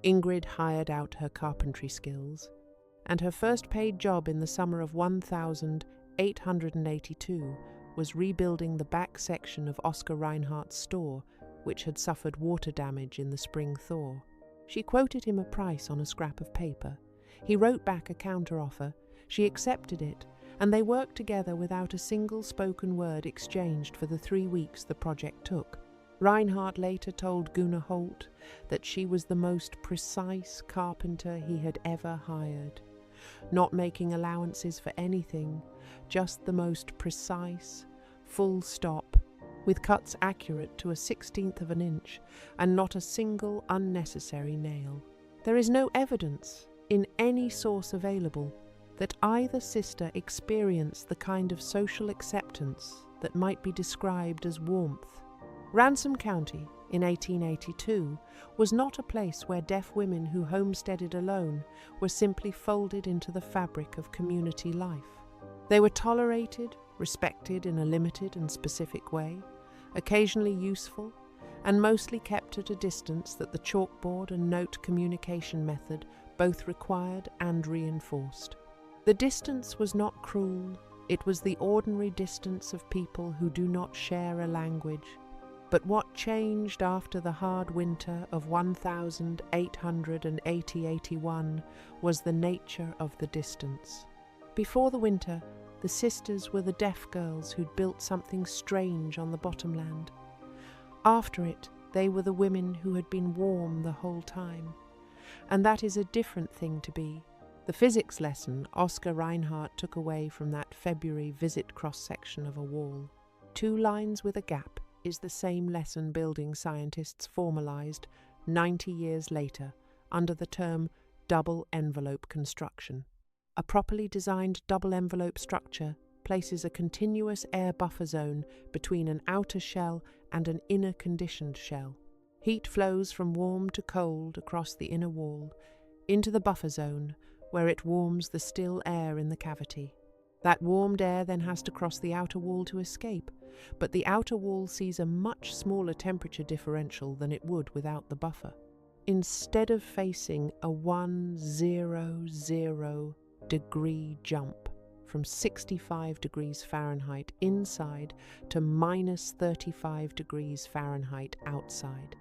Speaker 1: Ingrid hired out her carpentry skills, and her first paid job in the summer of 1882 was rebuilding the back section of Oscar Reinhardt's store, which had suffered water damage in the spring thaw. She quoted him a price on a scrap of paper. He wrote back a counteroffer. She accepted it, and they worked together without a single spoken word exchanged for the 3 weeks the project took. Reinhardt later told Gunnar Holt that she was the most precise carpenter he had ever hired. not making allowances for anything, just the most precise, full stop, with cuts accurate to a 1/16 of an inch, and not a single unnecessary nail. There is no evidence, in any source available, that either sister experienced the kind of social acceptance that might be described as warmth. Ransom County, in 1882, was not a place where deaf women who homesteaded alone were simply folded into the fabric of community life. They were tolerated, respected in a limited and specific way, occasionally useful, and mostly kept at a distance that the chalkboard and note communication method both required and reinforced. The distance was not cruel, it was the ordinary distance of people who do not share a language. But what changed after the hard winter of 1880-81 was the nature of the distance. Before the winter, the sisters were the deaf girls who'd built something strange on the bottomland. After it, they were the women who had been warm the whole time. And that is a different thing to be. The physics lesson Oscar Reinhardt took away from that February visit cross-section of a wall. 2 lines with a gap is the same lesson building scientists formalized 90 years later under the term double envelope construction. A properly designed double envelope structure places a continuous air buffer zone between an outer shell and an inner conditioned shell. Heat flows from warm to cold across the inner wall into the buffer zone, where it warms the still air in the cavity. That warmed air then has to cross the outer wall to escape, but the outer wall sees a much smaller temperature differential than it would without the buffer. Instead of facing a 100-degree jump from 65 degrees Fahrenheit inside to -35 degrees Fahrenheit outside,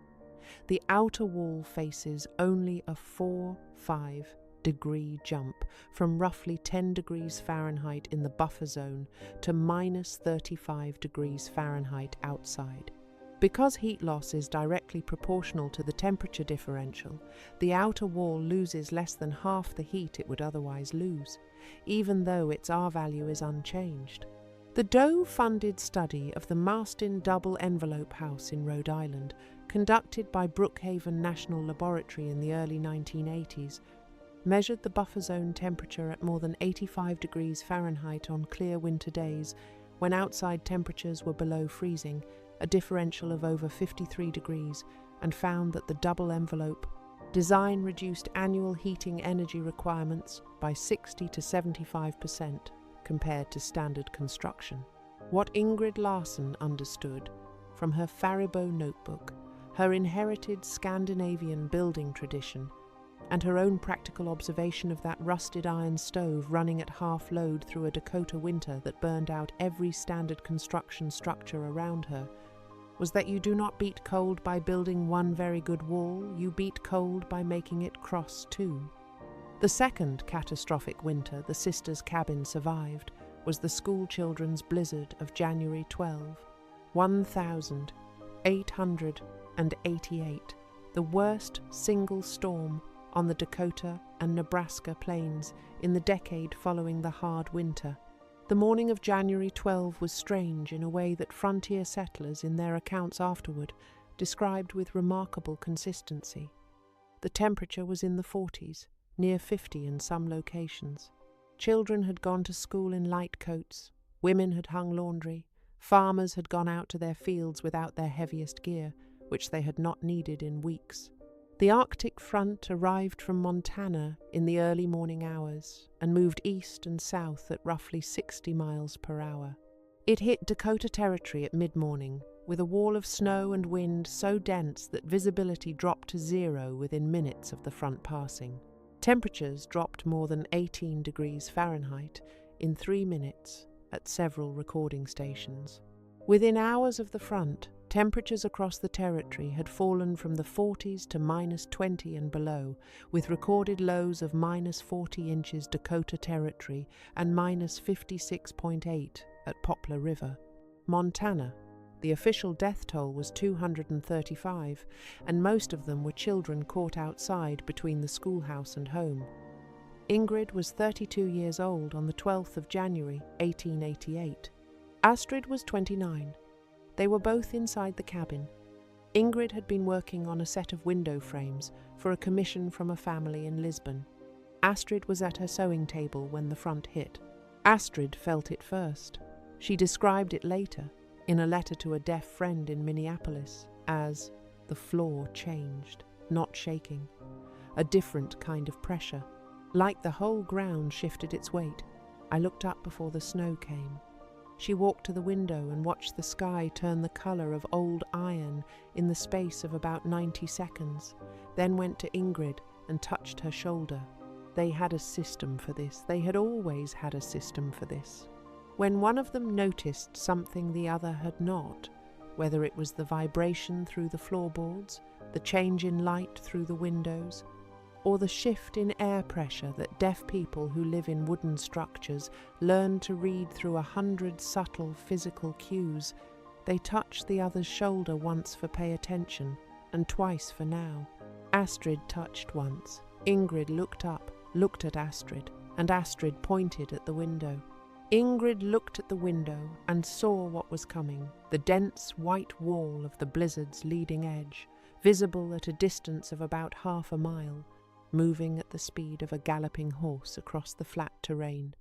Speaker 1: the outer wall faces only a 4-5-degree jump from roughly 10 degrees Fahrenheit in the buffer zone to -35 degrees Fahrenheit outside. Because heat loss is directly proportional to the temperature differential, the outer wall loses less than half the heat it would otherwise lose, even though its R value is unchanged. The Doe-funded study of the Marston Double Envelope House in Rhode Island, conducted by Brookhaven National Laboratory in the early 1980s, measured the buffer zone temperature at more than 85 degrees Fahrenheit on clear winter days when outside temperatures were below freezing, a differential of over 53 degrees, and found that the double envelope design reduced annual heating energy requirements by 60 to 75% compared to standard construction. What Ingrid Larson understood from her Faribault notebook, her inherited Scandinavian building tradition, and her own practical observation of that rusted iron stove running at half load through a Dakota winter that burned out every standard construction structure around her, was that you do not beat cold by building one very good wall, you beat cold by making it cross two. The second catastrophic winter the sisters' cabin survived was the school children's blizzard of January 12, 1888, the worst single storm on the Dakota and Nebraska plains in the decade following the hard winter. The morning of January 12 was strange in a way that frontier settlers in their accounts afterward described with remarkable consistency. The temperature was in the 40s, near 50 in some locations. Children had gone to school in light coats, women had hung laundry, farmers had gone out to their fields without their heaviest gear, which they had not needed in weeks. The Arctic front arrived from Montana in the early morning hours and moved east and south at roughly 60 miles per hour. It hit Dakota Territory at mid-morning with a wall of snow and wind so dense that visibility dropped to 0 within minutes of the front passing. Temperatures dropped more than 18 degrees Fahrenheit in 3 minutes at several recording stations. Within hours of the front, temperatures across the territory had fallen from the 40s to -20 and below, with recorded lows of -40 inches Dakota Territory and -56.8 at Poplar River. Montana, the official death toll was 235, and most of them were children caught outside between the schoolhouse and home. Ingrid was 32 years old on the 12th of January, 1888. Astrid was 29. They were both inside the cabin. Ingrid had been working on a set of window frames for a commission from a family in Lisbon. Astrid was at her sewing table when the front hit. Astrid felt it first. She described it later, in a letter to a deaf friend in Minneapolis, as the floor changed, not shaking. A different kind of pressure. Like the whole ground shifted its weight. I looked up before the snow came. She walked to the window and watched the sky turn the colour of old iron in the space of about 90 seconds, then went to Ingrid and touched her shoulder. They had a system for this. They had always had a system for this. When one of them noticed something the other had not, whether it was the vibration through the floorboards, the change in light through the windows, or the shift in air pressure that deaf people who live in wooden structures learn to read through 100 subtle physical cues, they touched the other's shoulder once for pay attention, and twice for now. Astrid touched once. Ingrid looked up, looked at Astrid, and Astrid pointed at the window. Ingrid looked at the window and saw what was coming, the dense white wall of the blizzard's leading edge, visible at a distance of about half a mile, moving at the speed of a galloping horse across the flat terrain.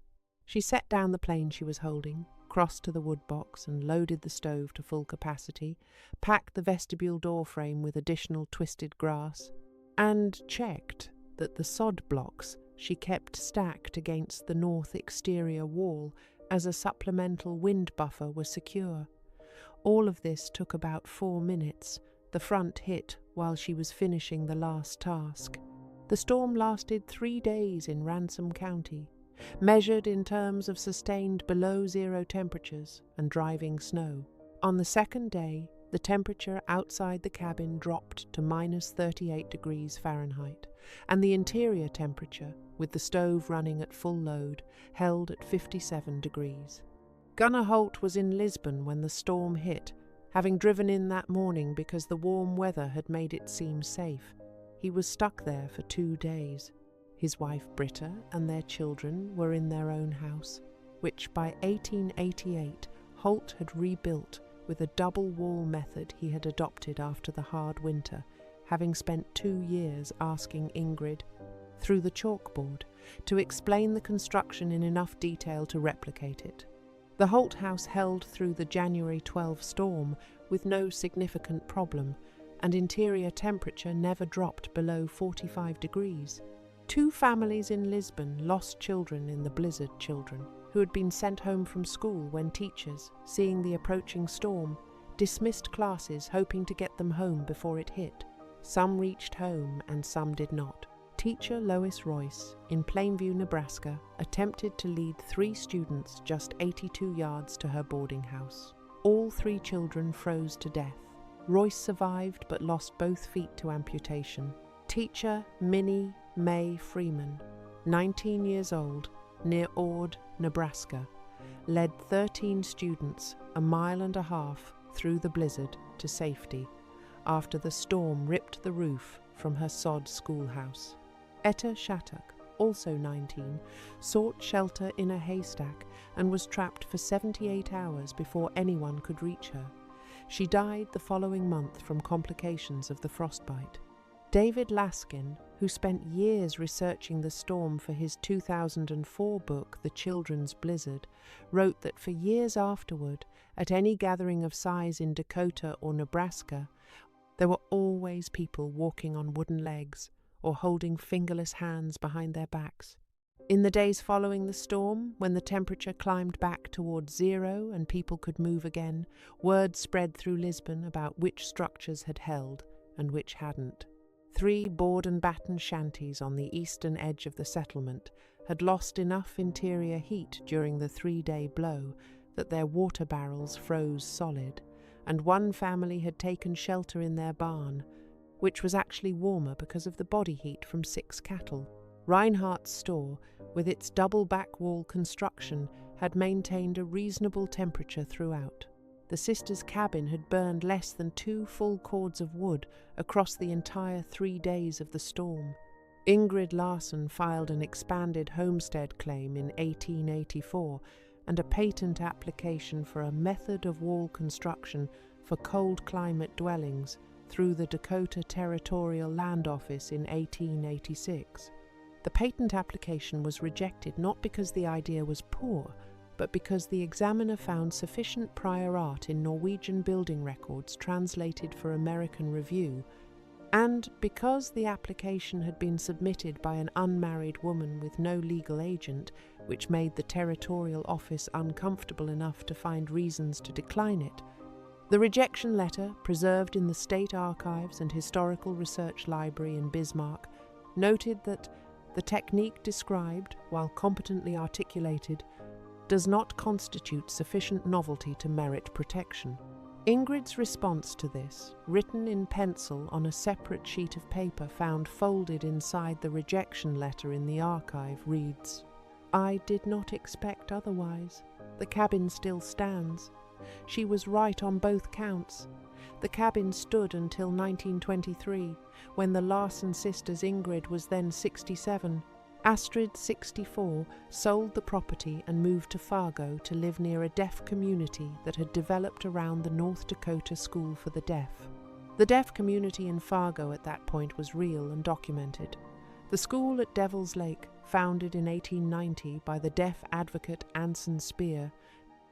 Speaker 1: She set down the plane she was holding, crossed to the wood box and loaded the stove to full capacity, packed the vestibule door frame with additional twisted grass, and checked that the sod blocks she kept stacked against the north exterior wall as a supplemental wind buffer were secure. All of this took about 4 minutes. The front hit while she was finishing the last task. The storm lasted 3 days in Ransom County, measured in terms of sustained below-zero temperatures and driving snow. On the second day, the temperature outside the cabin dropped to minus 38 degrees Fahrenheit, and the interior temperature, with the stove running at full load, held at 57 degrees. Gunnar Holt was in Lisbon when the storm hit, having driven in that morning because the warm weather had made it seem safe. He was stuck there for 2 days. His wife Britta and their children were in their own house, which by 1888 Holt had rebuilt with a double wall method he had adopted after the hard winter, having spent 2 years asking Ingrid, through the chalkboard, to explain the construction in enough detail to replicate it. The Holt house held through the January 12 storm with no significant problem, and interior temperature never dropped below 45 degrees. 2 families in Lisbon lost children in the blizzard, children who had been sent home from school when teachers, seeing the approaching storm, dismissed classes hoping to get them home before it hit. Some reached home and some did not. Teacher Lois Royce, in Plainview, Nebraska, attempted to lead 3 students just 82 yards to her boarding house. All 3 children froze to death. Royce survived but lost both feet to amputation. Teacher Minnie Mae Freeman, 19 years old, near Ord, Nebraska, led 13 students 1.5 miles through the blizzard to safety after the storm ripped the roof from her sod schoolhouse. Etta Shattuck, also 19, sought shelter in a haystack and was trapped for 78 hours before anyone could reach her. She died the following month from complications of the frostbite. David Laskin, who spent years researching the storm for his 2004 book, The Children's Blizzard, wrote that for years afterward, at any gathering of size in Dakota or Nebraska, there were always people walking on wooden legs or holding fingerless hands behind their backs. In the days following the storm, when the temperature climbed back towards 0 and people could move again, word spread through Lisbon about which structures had held and which hadn't. 3 board and batten shanties on the eastern edge of the settlement had lost enough interior heat during the 3-day blow that their water barrels froze solid, and one family had taken shelter in their barn, which was actually warmer because of the body heat from 6 cattle. Reinhardt's store, with its double back wall construction, had maintained a reasonable temperature throughout. The sisters' cabin had burned less than 2 full cords of wood across the entire 3 days of the storm. Ingrid Larsen filed an expanded homestead claim in 1884 and a patent application for a method of wall construction for cold climate dwellings through the Dakota Territorial Land Office in 1886. The patent application was rejected not because the idea was poor, but because the examiner found sufficient prior art in Norwegian building records translated for American review, and because the application had been submitted by an unmarried woman with no legal agent, which made the territorial office uncomfortable enough to find reasons to decline it. The rejection letter, preserved in the State Archives and Historical Research Library in Bismarck, noted that the technique described, while competently articulated, does not constitute sufficient novelty to merit protection. Ingrid's response to this, written in pencil on a separate sheet of paper found folded inside the rejection letter in the archive, reads, "I did not expect otherwise. The cabin still stands. She was right on both counts. The cabin stood until 1923, when the Larsen sisters, Ingrid was then 67, Astrid 64, sold the property and moved to Fargo to live near a deaf community that had developed around the North Dakota School for the Deaf. The deaf community in Fargo at that point was real and documented. The school at Devil's Lake, founded in 1890 by the deaf advocate Anson Speer,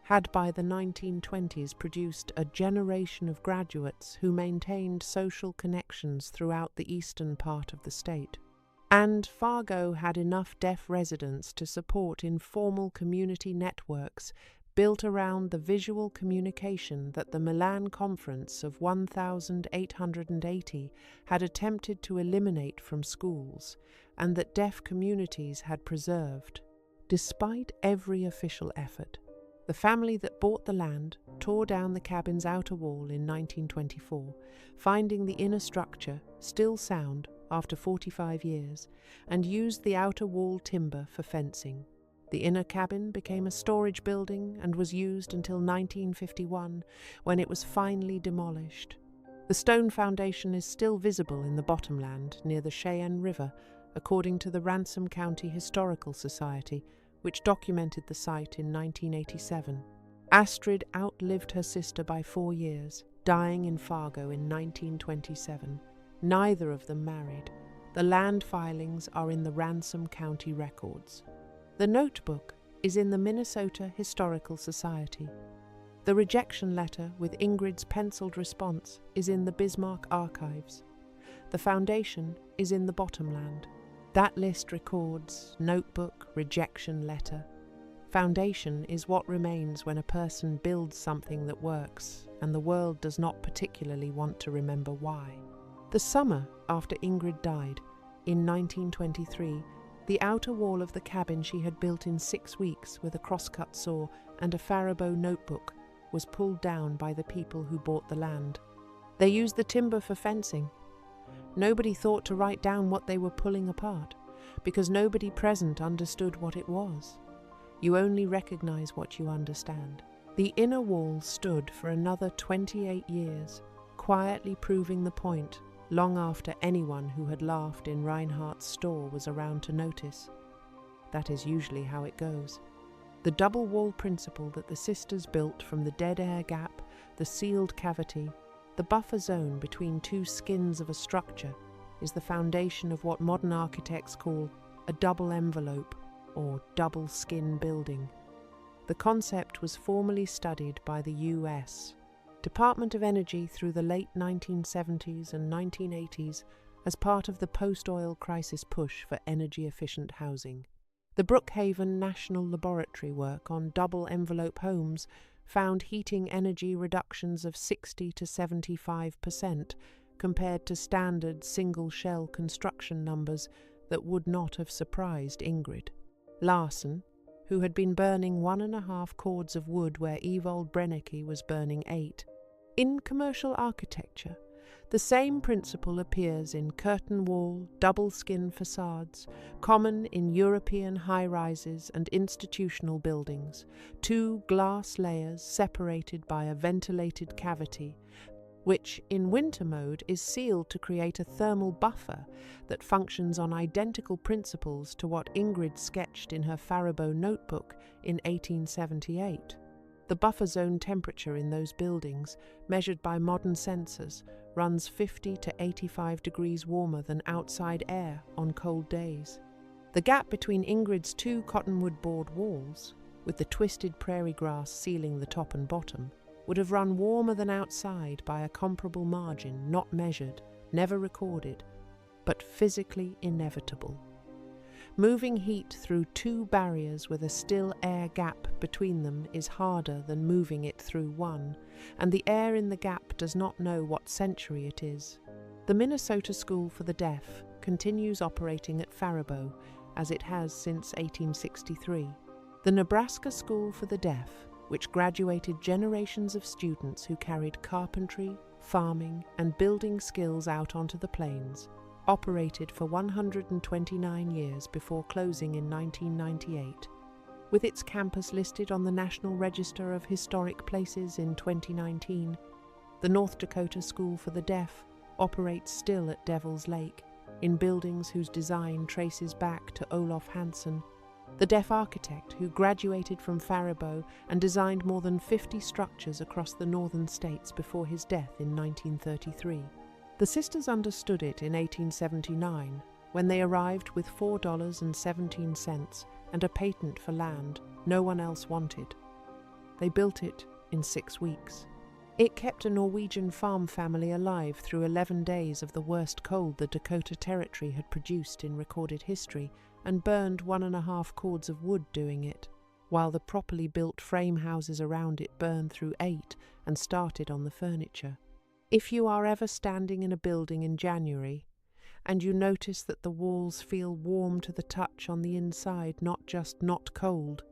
Speaker 1: had by the 1920s produced a generation of graduates who maintained social connections throughout the eastern part of the state. And Fargo had enough deaf residents to support informal community networks built around the visual communication that the Milan Conference of 1880 had attempted to eliminate from schools, and that deaf communities had preserved. Despite every official effort, the family that bought the land tore down the cabin's outer wall in 1924, finding the inner structure still sound after 45 years, and used the outer wall timber for fencing. The inner cabin became a storage building and was used until 1951, when it was finally demolished. The stone foundation is still visible in the bottomland near the Sheyenne River, according to the Ransom County Historical Society, which documented the site in 1987. Astrid outlived her sister by 4 years, dying in Fargo in 1927. Neither of them married. The land filings are in the Ransom County records. The notebook is in the Minnesota Historical Society. The rejection letter with Ingrid's penciled response is in the Bismarck archives. The foundation is in the bottomland. That list records notebook, rejection letter. Foundation is what remains when a person builds something that works, and the world does not particularly want to remember why. The summer after Ingrid died, in 1923, the outer wall of the cabin she had built in 6 weeks with a crosscut saw and a Faribault notebook was pulled down by the people who bought the land. They used the timber for fencing. Nobody thought to write down what they were pulling apart, because nobody present understood what it was. You only recognize what you understand. The inner wall stood for another 28 years, quietly proving the point long after anyone who had laughed in Reinhardt's store was around to notice. That is usually how it goes. The double wall principle that the sisters built from the dead air gap, the sealed cavity, the buffer zone between two skins of a structure, is the foundation of what modern architects call a double envelope or double skin building. The concept was formally studied by the U.S. Department of Energy through the late 1970s and 1980s as part of the post-oil crisis push for energy-efficient housing. The Brookhaven National Laboratory work on double envelope homes found heating energy reductions of 60 to 75% compared to standard single-shell construction numbers that would not have surprised Ingrid. Larsen, who had been burning 1.5 cords of wood where Evold Brennecke was burning 8. In commercial architecture, the same principle appears in curtain wall, double skin facades, common in European high-rises and institutional buildings, 2 glass layers separated by a ventilated cavity, which, in winter mode, is sealed to create a thermal buffer that functions on identical principles to what Ingrid sketched in her Faribault notebook in 1878. The buffer zone temperature in those buildings, measured by modern sensors, runs 50 to 85 degrees warmer than outside air on cold days. The gap between Ingrid's two cottonwood board walls, with the twisted prairie grass sealing the top and bottom, would have run warmer than outside by a comparable margin not measured, never recorded, but physically inevitable. Moving heat through two barriers with a still air gap between them is harder than moving it through one, and the air in the gap does not know what century it is. The Minnesota School for the Deaf continues operating at Faribault, as it has since 1863. The Nebraska School for the Deaf, which graduated generations of students who carried carpentry, farming, and building skills out onto the plains, operated for 129 years before closing in 1998. With its campus listed on the National Register of Historic Places in 2019, the North Dakota School for the Deaf operates still at Devil's Lake, in buildings whose design traces back to Olaf Hansen, the deaf architect who graduated from Faribault and designed more than 50 structures across the northern states before his death in 1933. The sisters understood it in 1879, when they arrived with $4.17 and a patent for land no one else wanted. They built it in 6 weeks. It kept a Norwegian farm family alive through 11 days of the worst cold the Dakota Territory had produced in recorded history, and burned 1.5 cords of wood doing it, while the properly built frame houses around it burned through 8 and started on the furniture. If you are ever standing in a building in January, and you notice that the walls feel warm to the touch on the inside, not just not cold,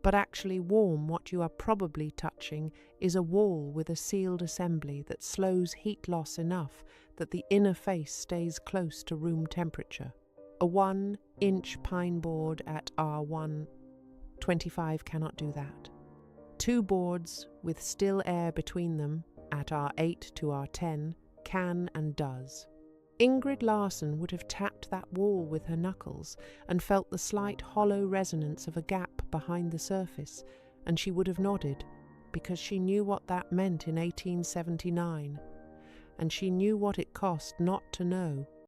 Speaker 1: but actually warm, what you are probably touching is a wall with a sealed assembly that slows heat loss enough that the inner face stays close to room temperature. A 1-inch pine board at R125 cannot do that. 2 boards with still air between them at R8 to R10 can and does. Ingrid Larson would have tapped that wall with her knuckles and felt the slight hollow resonance of a gap behind the surface, and she would have nodded, because she knew what that meant in 1879, and she knew what it cost not to know.